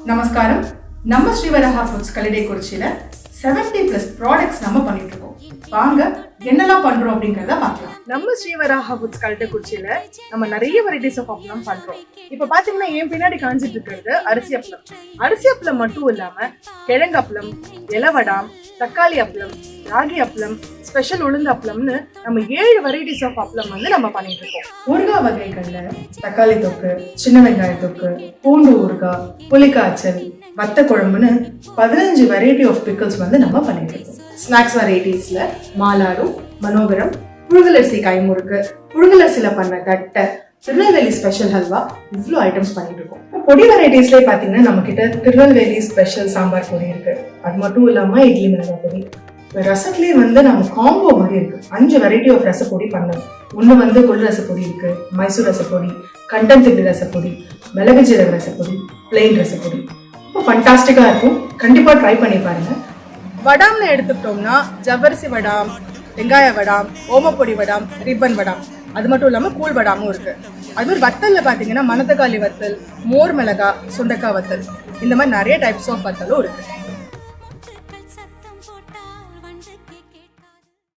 நமஸ்காரம். நம்ம ஸ்ரீவராஹா foods கல்லிடைக்குறிச்சியில 70+ products நம்ம பண்ணிட்டு இருக்கோம். வாங்க என்னெல்லாம் பண்றோம் அப்படிங்கறத பார்க்கலாம். நம்ம ஸ்ரீவராஹா ஃபுட்ஸ் கல்லிடைக்குறிச்சியில நம்ம நிறைய வெரைட்டிஸ் ஆஃப் அப்பளம் பண்றோம். இப்ப பாத்தீங்கன்னா என் பின்னாடி காஞ்சிட்டு இருக்கிறது அரிசி அப்பளம். அரிசி அப்பளம் மட்டும் இல்லாம கிழங்கு அப்பளம், இலவடாம், தக்காளி அப்பளம், ராகி அப்பளம், ஸ்பெஷல் உளுந்து அப்பளம்னு நம்ம 7 வெரைட்டிஸ் ஆஃப் அப்பளம் நம்ம பண்ணிட்டு இருக்கோம். ஊறுகாய் வகைகள்ல தக்காளி தொக்கு, சின்ன வெங்காய தொக்கு, பூண்டு ஊறுகாய், புளிக்காய்ச்சல், வத்த குழம்புன்னு 15 வெரைட்டி ஆஃப் பிக்கிள்ஸ் நம்ம பண்ணிட்டு இருக்கோம். ஸ்நாக்ஸ் வெரைட்டிஸ்ல மாலாடு, மனோகரம், புழுங்கலரிசி கைமுறுக்கு, புழுங்கலரிசியில பண்ண தட்டை, திருநெல்வேலி ஸ்பெஷல் ஹல்வா, இவ்வளோ ஐட்டம்ஸ் பண்ணிட்டு இருக்கோம். பொடி வெரைட்டிஸ்ல பாத்தீங்கன்னா நம்ம கிட்ட திருநெல்வேலி ஸ்பெஷல் சாம்பார் பொடி இருக்கு. அது மட்டும் இல்லாம இட்லி மிளகாய் பொடி. ரசத்துலயே நம்ம காம்போ மாதிரி இருக்கு. 5 வெரைட்டி ஆஃப் ரசப்பொடி பண்ணோம். ஒண்ணு கொள்ளு ரசப்பொடி இருக்கு, மைசூர் ரசப்பொடி, கண்டன்திட்டு ரசப்பொடி, மிளகு ஜீரக ரசப்பொடி, பிளெயின் ரசப்பொடி. ரொம்ப ஃபண்டாஸ்டிக்கா இருக்கும். கண்டிப்பா ட்ரை பண்ணி பாருங்க. வடாம்னு எடுத்துக்கிட்டோம்னா ஜவ்வரிசி வடாம், வெங்காய வடாம், ஓமப்பொடி வடாம், ரிப்பன் வடாம், அது மட்டும் இல்லாம கூழ் வடாமும் இருக்கு. அது மாதிரி வத்தல்ல பாத்தீங்கன்னா மணத்தக்காளி வத்தல், மோர் மிளகா, சுண்டக்காய் வத்தல், இந்த மாதிரி நிறைய டைப்ஸ் ஆஃப் வத்தலும் இருக்கு.